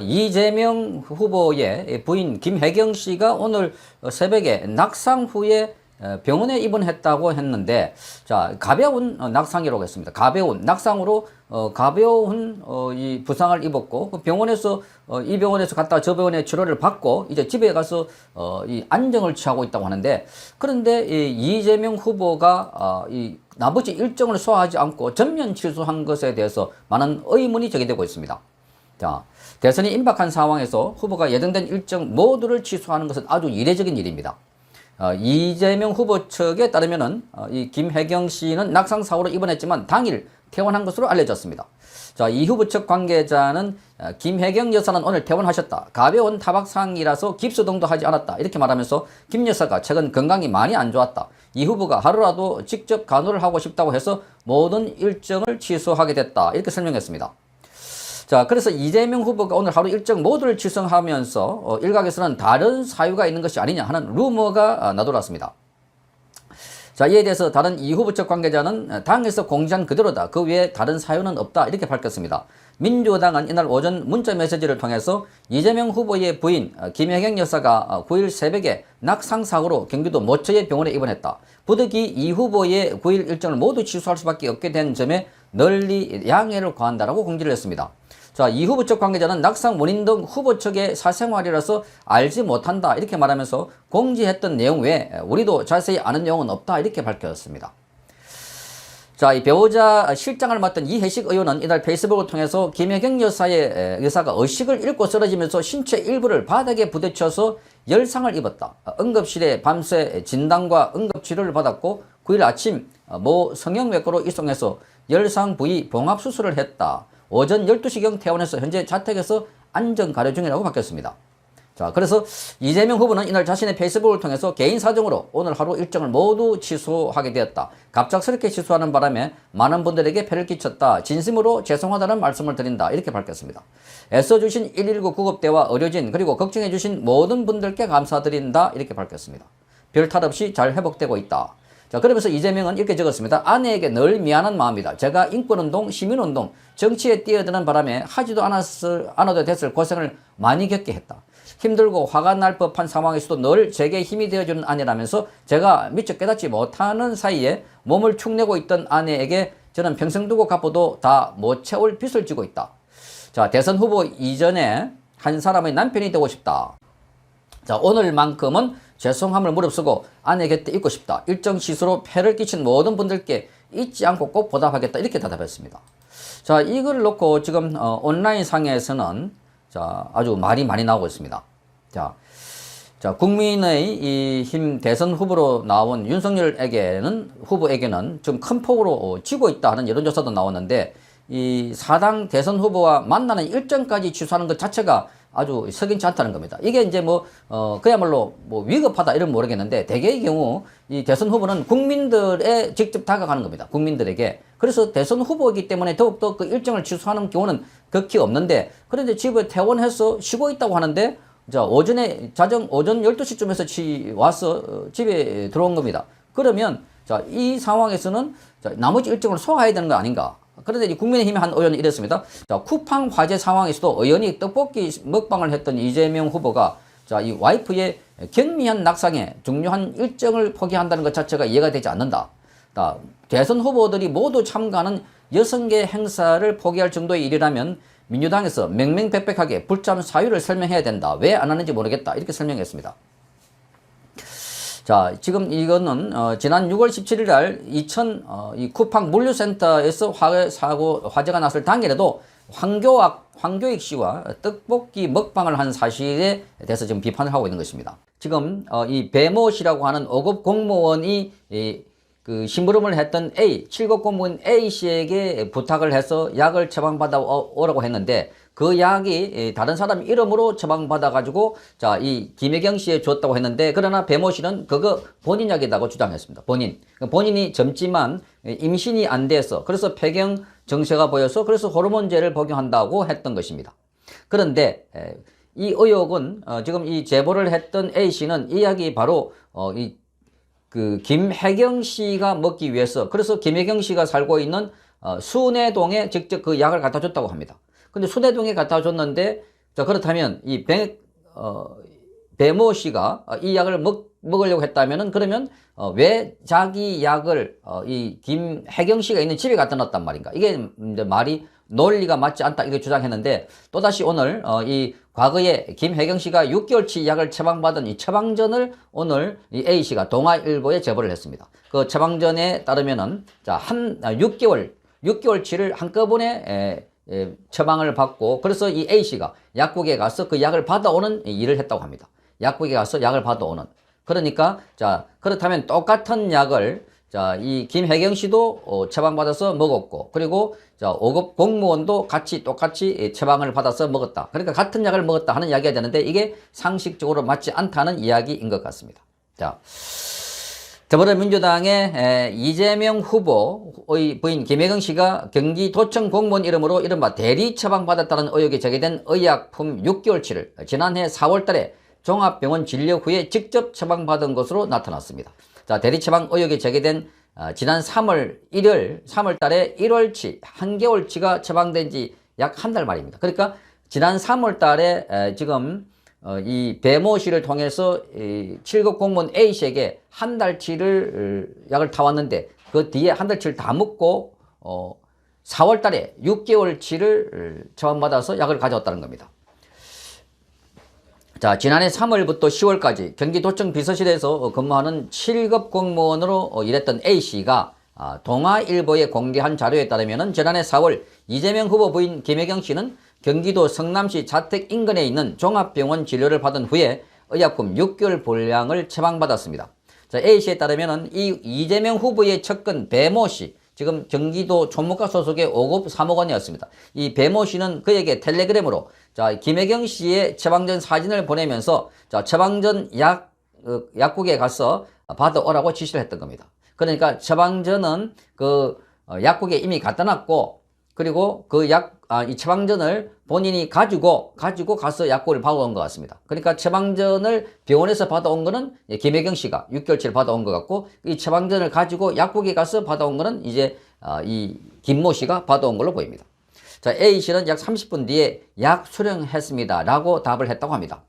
이재명 후보의 부인 김혜경 씨가 오늘 새벽에 낙상 후에 병원에 입원했다고 했는데, 자, 가벼운 낙상이라고 했습니다. 가벼운 낙상으로 가벼운 이 부상을 입었고, 그 병원에서 이 병원에서 갔다가 저 병원에 치료를 받고 이제 집에 가서 이 안정을 취하고 있다고 하는데, 그런데 이 이재명 후보가 이 나머지 일정을 소화하지 않고 전면 취소한 것에 대해서 많은 의문이 제기되고 있습니다. 자, 대선이 임박한 상황에서 후보가 예정된 일정 모두를 취소하는 것은 아주 이례적인 일입니다. 이재명 후보 측에 따르면은 이 김혜경 씨는 낙상사고로 입원했지만 당일 퇴원한 것으로 알려졌습니다. 자, 이 후보 측 관계자는 김혜경 여사는 오늘 퇴원하셨다. 가벼운 타박상이라서 깁스 등도 하지 않았다. 이렇게 말하면서 김 여사가 최근 건강이 많이 안 좋았다. 이 후보가 하루라도 직접 간호를 하고 싶다고 해서 모든 일정을 취소하게 됐다. 이렇게 설명했습니다. 자, 그래서 이재명 후보가 오늘 하루 일정 모두를 취소하면서 일각에서는 다른 사유가 있는 것이 아니냐 하는 루머가 나돌았습니다. 자, 이에 대해서 다른 이 후보 측 관계자는 당에서 공지한 그대로다. 그 외에 다른 사유는 없다. 이렇게 밝혔습니다. 민주당은 이날 오전 문자 메시지를 통해서 이재명 후보의 부인 김혜경 여사가 9일 새벽에 낙상사고로 경기도 모처의 병원에 입원했다. 부득이 이 후보의 9일 일정을 모두 취소할 수밖에 없게 된 점에 널리 양해를 구한다라고 공지를 했습니다. 자, 이 후보 측 관계자는 낙상 원인 등 후보 측의 사생활이라서 알지 못한다 이렇게 말하면서 공지했던 내용 외에 우리도 자세히 아는 내용은 없다 이렇게 밝혔습니다. 자, 이 배우자 실장을 맡은 이혜식 의원은 이날 페이스북을 통해서 김혜경 여사가 의식을 잃고 쓰러지면서 신체 일부를 바닥에 부딪혀서 열상을 입었다. 응급실에 밤새 진단과 응급치료를 받았고 9일 아침 모 성형외과로 이송해서 열상 부위 봉합수술을 했다. 오전 12시경 퇴원해서 현재 자택에서 안전 가려 중이라고 밝혔습니다. 자, 그래서 이재명 후보는 이날 자신의 페이스북을 통해서 개인 사정으로 오늘 하루 일정을 모두 취소하게 되었다. 갑작스럽게 취소하는 바람에 많은 분들에게 폐를 끼쳤다. 진심으로 죄송하다는 말씀을 드린다. 이렇게 밝혔습니다. 애써주신 119 구급대와 의료진 그리고 걱정해주신 모든 분들께 감사드린다. 이렇게 밝혔습니다. 별 탈 없이 잘 회복되고 있다. 자, 그러면서 이재명은 이렇게 적었습니다. 아내에게 늘 미안한 마음이다. 제가 인권운동, 시민운동, 정치에 뛰어드는 바람에 하지도 않아도 됐을 고생을 많이 겪게 했다. 힘들고 화가 날 법한 상황에서도 늘 제게 힘이 되어주는 아내라면서 제가 미처 깨닫지 못하는 사이에 몸을 축내고 있던 아내에게 저는 평생 두고 갚아도 다 못 채울 빚을 지고 있다. 자, 대선 후보 이전에 한 사람의 남편이 되고 싶다. 자, 오늘만큼은 죄송함을 무릅쓰고 아내 곁에 있고 싶다. 일정 취소로 폐를 끼친 모든 분들께 잊지 않고 꼭 보답하겠다. 이렇게 대답했습니다. 자, 이걸 놓고 지금 온라인 상에서는 자, 아주 말이 많이 나오고 있습니다. 자, 국민의힘 대선 후보로 나온 후보에게는 좀 큰 폭으로 지고 있다 하는 여론조사도 나왔는데, 이 사당 대선 후보와 만나는 일정까지 취소하는 것 자체가 아주 석연치 않다는 겁니다. 이게 이제 그야말로 위급하다 이런 모르겠는데, 대개의 경우 이 대선 후보는 국민들에 직접 다가가는 겁니다. 국민들에게. 그래서 대선 후보이기 때문에 더욱더 그 일정을 취소하는 경우는 극히 없는데, 그런데 집에 퇴원해서 쉬고 있다고 하는데, 자, 오전 12시쯤에서 와서 집에 들어온 겁니다. 그러면, 자, 이 상황에서는 나머지 일정을 소화해야 되는 거 아닌가? 그런데 이 국민의힘의 한 의원이 이랬습니다. 자, 쿠팡 화재 상황에서도 의원이 떡볶이 먹방을 했던 이재명 후보가 자, 이 와이프의 경미한 낙상에 중요한 일정을 포기한다는 것 자체가 이해가 되지 않는다. 자, 대선 후보들이 모두 참가하는 6개 행사를 포기할 정도의 일이라면 민주당에서 명명백백하게 불참 사유를 설명해야 된다. 왜 안 하는지 모르겠다. 이렇게 설명했습니다. 자, 지금 이거는 지난 6월 17일 날 이 쿠팡 물류센터에서 화재가 났을 당일에도 황교익 씨와 떡볶이 먹방을 한 사실에 대해서 지금 비판을 하고 있는 것입니다. 지금 이 배모 씨라고 하는 5급 공무원이 그 심부름을 했던 7급 공무원 A 씨에게 부탁을 해서 약을 처방받아 오라고 했는데, 그 약이 다른 사람 이름으로 처방받아가지고, 자, 이 김혜경 씨에 줬다고 했는데, 그러나 배모 씨는 그거 본인 약이라고 주장했습니다. 본인이 젊지만 임신이 안 돼서, 그래서 폐경 증세가 보여서, 그래서 호르몬제를 복용한다고 했던 것입니다. 그런데, 이 의혹은, 지금 이 제보를 했던 A 씨는 이 약이 바로, 김혜경 씨가 먹기 위해서, 그래서 김혜경 씨가 살고 있는 순회동에 직접 그 약을 갖다 줬다고 합니다. 근데 순회동에 갖다 줬는데 자, 그렇다면 배모 씨가 이 약을 먹으려고 했다면은 그러면 왜 자기 약을 이 김혜경 씨가 있는 집에 갖다 놨단 말인가? 이게 이제 말이 논리가 맞지 않다 이렇게 주장했는데 또다시 오늘 이 과거에 김혜경 씨가 6개월치 약을 처방받은 이 처방전을 오늘 이 A 씨가 동아일보에 제보를 했습니다. 그 처방전에 따르면은 자, 6개월치를 한꺼번에 처방을 받고 그래서 이 A 씨가 약국에 가서 그 약을 받아오는 일을 했다고 합니다. 약국에 가서 약을 받아오는. 그러니까 자, 그렇다면 똑같은 약을 자, 이 김혜경 씨도 처방받아서 먹었고 그리고 자, 5급 공무원도 똑같이 처방을 받아서 먹었다. 그러니까 같은 약을 먹었다 하는 이야기가 되는데 이게 상식적으로 맞지 않다는 이야기인 것 같습니다. 자, 더불어민주당의 이재명 후보의 부인 김혜경 씨가 경기도청 공무원 이름으로 이른바 대리 처방받았다는 의혹이 제기된 의약품 6개월치를 지난해 4월 달에 종합병원 진료 후에 직접 처방받은 것으로 나타났습니다. 자, 대리 처방 의혹이 제기된 지난 3월 달에 1월치, 한 개월치가 처방된 지 약 한 달 말입니다. 그러니까 지난 3월 달에 지금 이 배모 씨를 통해서 7급 공무원 A 씨에게 한 달치를 약을 타왔는데 그 뒤에 한 달치를 다 먹고 4월 달에 6개월치를 처방받아서 약을 가져왔다는 겁니다. 자, 지난해 3월부터 10월까지 경기도청 비서실에서 근무하는 7급 공무원으로 일했던 A씨가 동아일보에 공개한 자료에 따르면 지난해 4월 이재명 후보 부인 김혜경 씨는 경기도 성남시 자택 인근에 있는 종합병원 진료를 받은 후에 의약품 6개월 분량을 처방받았습니다. 자, A씨에 따르면 이 이재명 후보의 측근 배모 씨, 지금 경기도 총무과 소속의 5급 사무관이었습니다. 이 배모 씨는 그에게 텔레그램으로 자, 김혜경 씨의 처방전 사진을 보내면서 자, 처방전 약국에 가서 받아오라고 지시를 했던 겁니다. 그러니까 처방전은 그 약국에 이미 갖다 놨고 그리고 이 처방전을 본인이 가지고 가서 약국을 받아온 것 같습니다. 그러니까 처방전을 병원에서 받아온 거는 김혜경 씨가 6개월치를 받아온 것 같고 이 처방전을 가지고 약국에 가서 받아온 거는 이제 이 김모 씨가 받아온 걸로 보입니다. 자, A 씨는 약 30분 뒤에 약 수령했습니다. 라고 답을 했다고 합니다.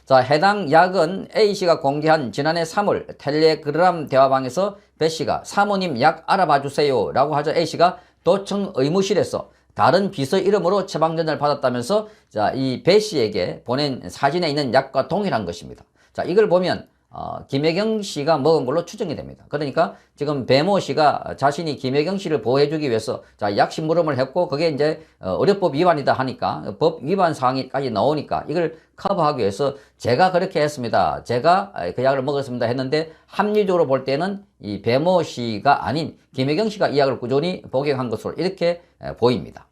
자, 해당 약은 A 씨가 공개한 지난해 3월 텔레그램 대화방에서 배 씨가 사모님 약 알아봐 주세요. 라고 하자 A 씨가 도청 의무실에서 다른 비서 이름으로 처방전을 받았다면서 자, 이 배 씨에게 보낸 사진에 있는 약과 동일한 것입니다. 자, 이걸 보면 김혜경 씨가 먹은 걸로 추정이 됩니다. 그러니까 지금 배모 씨가 자신이 김혜경 씨를 보호해주기 위해서 자, 약 심부름을 했고 그게 이제 의료법 위반이다 하니까 법 위반 사항이까지 나오니까 이걸 커버하기 위해서 제가 그렇게 했습니다. 제가 그 약을 먹었습니다 했는데 합리적으로 볼 때는 이 배모 씨가 아닌 김혜경 씨가 이 약을 꾸준히 복용한 것으로 이렇게 보입니다.